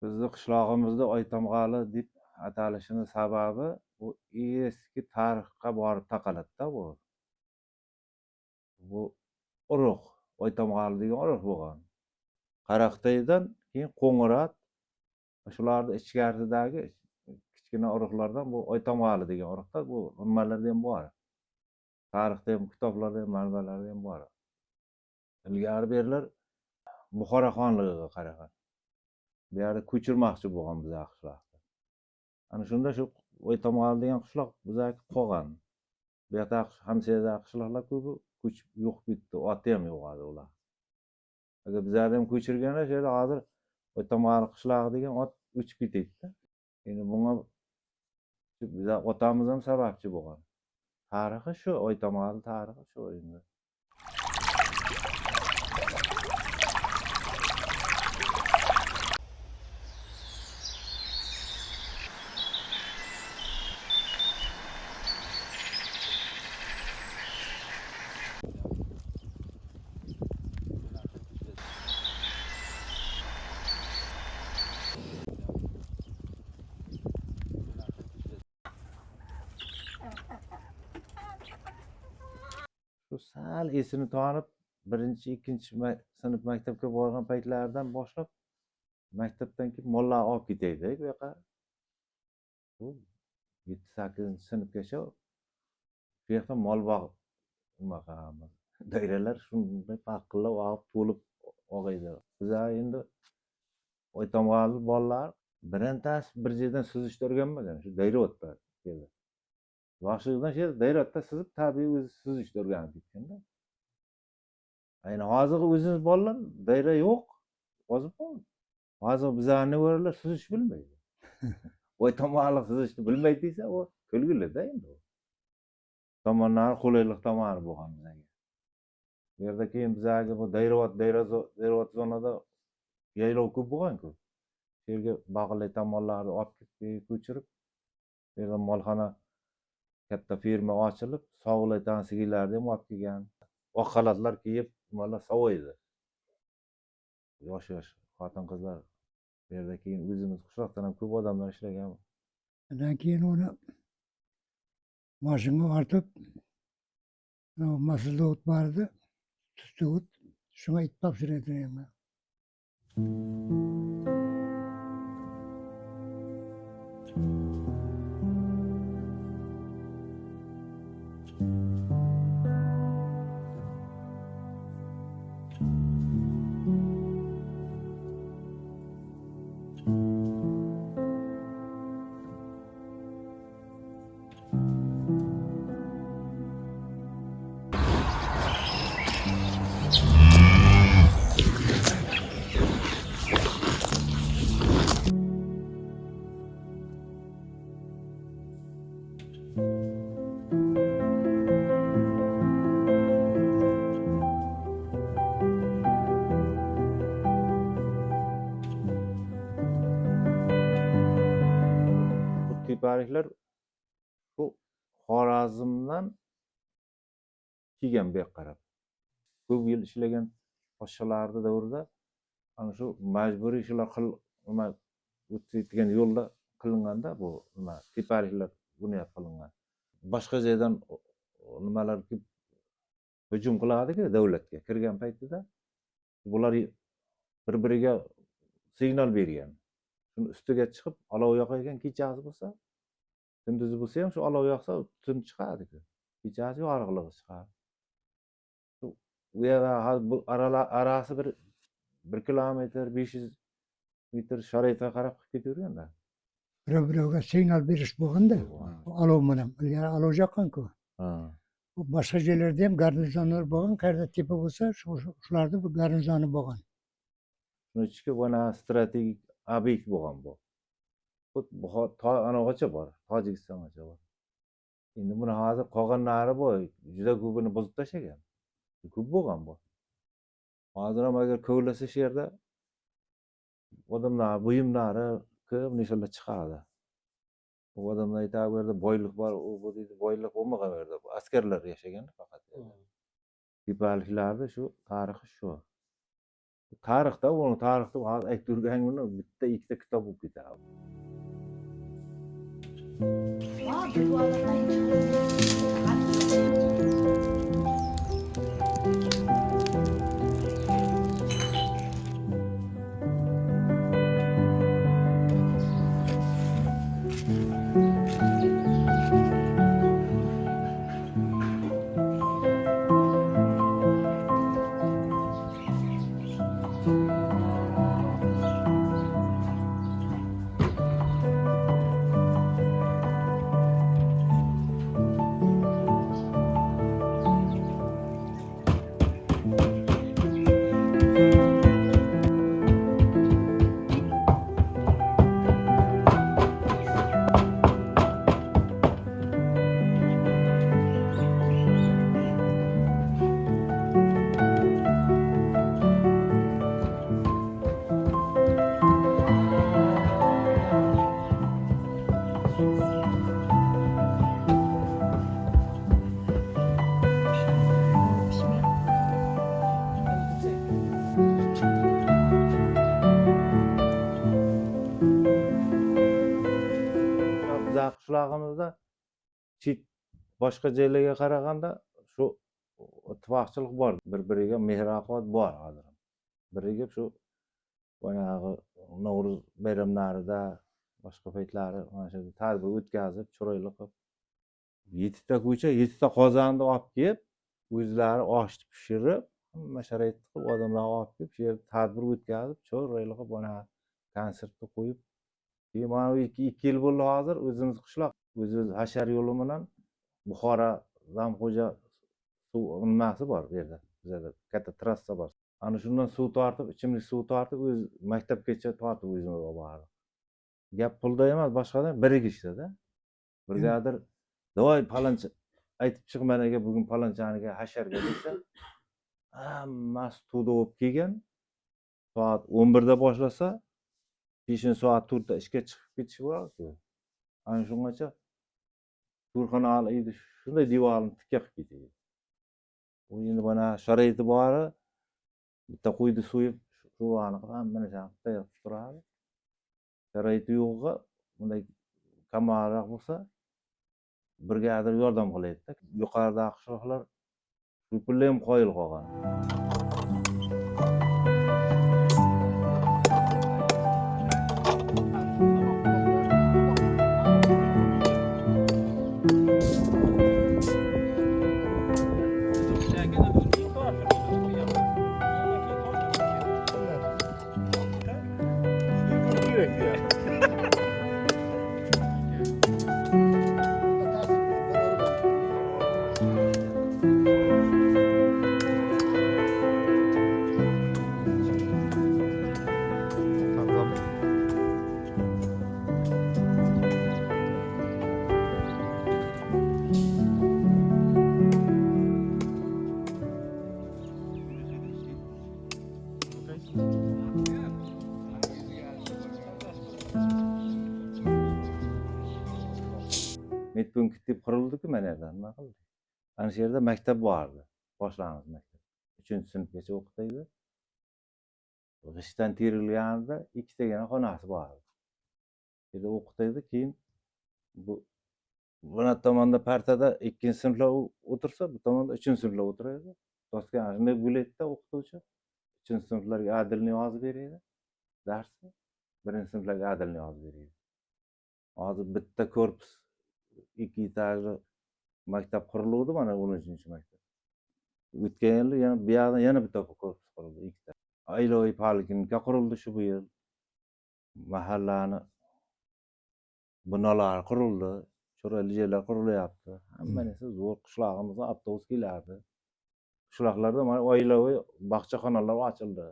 Bizni qishlog'imizda Oytamg'ali deb atalishini sababi bu eski tarixga borib taqaladida bu. Bu urug', Oytamg'ali degan urug' bo'lgan. Qaraqtaydan keyin Qo'ng'irot, shularning ichkarisidagi kichkina urug'lardan bu Oytamg'ali degan urug'da bu nimalarda ham bor. Tarixda ham, kitoblarda ham, manbalarda ham bor. Ilgari berilar Buxoro xonligiga qaragan. Bu yerda ko'chirmoqchi bo'lgan bizlar qishloqni. Ana shunda shu Oytamg'ali degan qishloq bizaki qolgan. Bu yerda hamsiyada qishloqlar ko'pi ko'chib yo'q ketdi, oti ham yo'q hozir ular. Agar bizlarni ham ko'chirganlar shu yerda hozir Oytamg'ali qishlog'i degan ot o'chib ketdi-da. Endi bunga bizlar otamiz ham sababchi bo'lgan. Tarixi shu, Oytamg'ali tarixi shu endi. Shu sal esini tanib, 1-2 sinf maktabga borgan paytlaridan boshlab maktabdan kelib mollar olib ketaydi bu yoqqa. Bu 7-8-sinfgacha bu yoqda mol boqib nima qilamiz. Dayralar shunday paqillab olib to'lib og'aydi. Bizlar endi Oytamg'ali bolalar birintasi bir yerdan suzishni o'rganmagan, shu Dayratda keldi. Yoshligidan shu Dayratda suzib, tabiiy o'zi suzishni o'rganib ketganda. Ayni hozirgi o'zimiz bolalar dayra yo'q, ozib qoldi. Hozir bizlarni o'rlar suzish bilmaydi. Oytamg'ali suzishni bilmaydi desa, u kulgili-da endi. Tomonlari qulaylik tomoni bo'lgan bizlarga. Bu yerda keyin bizlarga bu Dayrat zonada yaylov ko'p bo'lgan-ku. Shu yerga bag'li tomonlarni olib ko'chirib, bu yerda molxona katta firma ochilib, sog'laytan sigirlarni ham olib kelgan. Oq xalatlar kiyib, nimalar savoydi. Yosh xotin-qizlar. Bu yerda keyin o'zimiz qishloqdan ham ko'p odamlar ishlagan. Undan keyin uni mashinaga ortib Mas'ulut bardı. Tuttuğut. Şuna itbap süredireyim ben. Bu tiparikler şu Xorazmdan kelgan bu yoqqa qarab. Ko'p yil ishlagan podsholarni davrida ana shu majburiy shular nima o'tayotgan yo'lda qilinganda bu nima tepaliklar bunyod qilingan. Boshqa joydan nimalar kelib hujum qiladiku davlatga kirgan paytida bular bir-biriga signal bergan. Shuni ustiga chiqib olov yoqayotgan kechasi bo'lsa, kunduzi bo'lsa ham shu olov yoqsa tun chiqadi-ku. Kechasi yorug'lig'i chiqadi. Bu yerda arasi bir kilometr 500 metr sharoitga qarab qilib ketaverganda. Birovga signal berish bo'lganda, olov bilan. Ilgari olov yoqqan-ku. Ha. Bu boshqa joylarda ham garnizonlar bo'lgan, qayerda tepa bo'lsa, shularda bu garnizoni bo'lgan. Shuni ichki bana strategik obyekt bo'lgan bu. Bu anagacha bor, Tojikistongacha bor. Endi buni hozir qolganlari bu juda ko'pini buzib tashlagan. Ko'p bo'lgan bu. Hozir ham agar kovlasa shu yerda odamlar buyumlari ko'p nishalar chiqadi. Bu odamlar aytadi bu yerda boylik bor, u bu deydi, boylik bo'lmagan bu yerda. Askarlar yashagan faqat. Tepaliklarda shu tarixi shu. Tarixda uni tarixda hozir aytib turganimni bitta ikkita kitob o'qib ketadi. Bizning qishlog'imizda chet boshqa joylarga qaraganda shu ittifoqchilik bor, bir-biriga mehr-oqibat bor hozir. Biriga shu boyagi Navro'z bayramlarida, boshqa paytlari mana shu tadbir o'tkazib, chiroyli qilib 7 ta ko'cha, 7 ta qozonni olib kelib, o'zlari oshni pishirib, hamma sharoit qilib, odamlarga olib kelib, shu yerda tadbir o'tkazib, chiroyli qilib mana konsertni qo'yib, mana 2 yil bo'ldi hozir o'zimiz qishloq, o'zimiz hashar yo'li bilan Buxoro Zamxo'ja suv nimasi bor bu yerda. Bizda katta trassa bor. Ana shundan suv tortib, ichimlik suv tortib, o'z maktabgacha tortib o'zimiz olib bordik. Gap pulda emas, boshqadan birikishda-da. Brigadir "Voy palonchi aytib chiq managa bugun palonchaniga hasharga" desa, hammasi to'da bo'lib kelgan. Soat 11 da boshlasa, peshin soat 4 da ishga chiqib ketish bo'ladi-ku. Ana shungacha to'rxona olib shunday devorni tikka qilib ketadi. U endi mana sharoiti bori, bitta qo'yni so'yib, suvani qilib hamma narsani tayyor qilib turadi. Sharoiti yo'g'iga bunday kamalroq bo'lsa, brigadir yordam qilaydi-da. Yuqoridagi qishloqlar Şu pulem koyul kogan. Metbunket dip kuruldu-ku menerden, nima qildi? Ana shu yerda maktab bordi. Boshlang'ich maktab. 3-sinfgacha o'qitaydi. G'ishtdan terilganida ikkitagina xonasi bor. Yerda o'qitaydi, keyin bu tomonda partada 2-sinflar o'tirsa, bu tomonda 3-sinflar o'tiradi. Doska shunday bo'laydi-da o'qituvchi. 3-sinflarga adilni yozib beradi darsni. 1-sinflarga adilni yozib beradi. Hozir bitta korpus 2 etajli maktab quriluvdi, mana 13-maktab. O'tgan yil yana bu yoqdan yana bitta korpus qurildi, 2 ta. Ayloviy poliklinika qurildi shu bu yil. Mahallani binolar qurildi, cho'ralijelar qurilyapti. Hamma narsa zo'r. Qishlog'imizga avtobus kelardi. Qishloqlarda mana oilaviy bog'chaxonalar ochildi.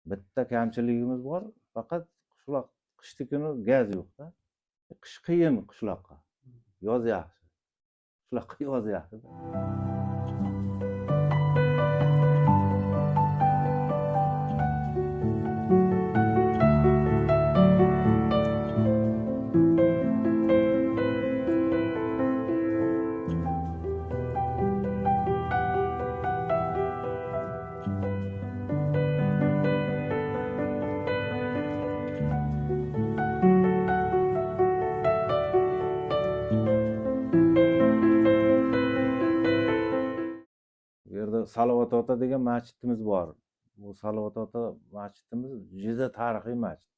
Bitta kamchiligimiz bor, faqat qishloq qishki kuni gaz yo'q-da. Qish qiyin qishloqqa. Yoz yaxshi. Qishloqqa yoz yaxshi. Bu yerda Salovat ota degan masjidimiz bor. Bu Salovat ota masjidimiz juda tarixiy masjid.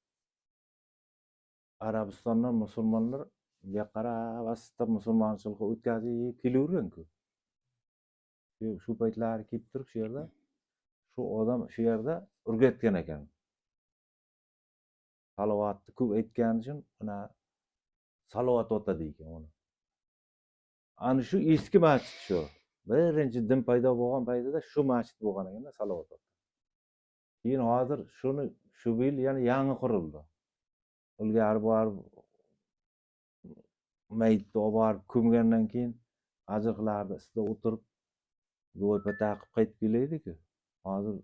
Arabistondan musulmonlar bu yoqqa qarab asta musulmonchilikka o'tkazib kelavergan-ku. Shu paytlari kelib turib shu yerda shu odam shu yerda o'rgatgan ekan. Salovatni ko'p aytgani uchun mana Salovat ota deygan uni. Ana shu eski masjid shu. Birinchi din paydo bo'lgan paytida shu masjid bo'lgan ekan, Salovat ota. Keyin hozir shu yil yana yangi qurildi. Ilgari borib mayitni olib borib ko'mgandan keyin ajriqlarda ustida o'tirib do'ypa taqib qaytib kelaydi-ku. Hozir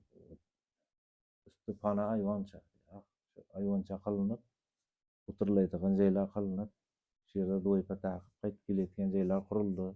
usti pana ayvoncha qilinib, o'tiriladigan joylar qilinib, shu yerda do'ypa taqib qaytib kelayotgan joylar qurildi.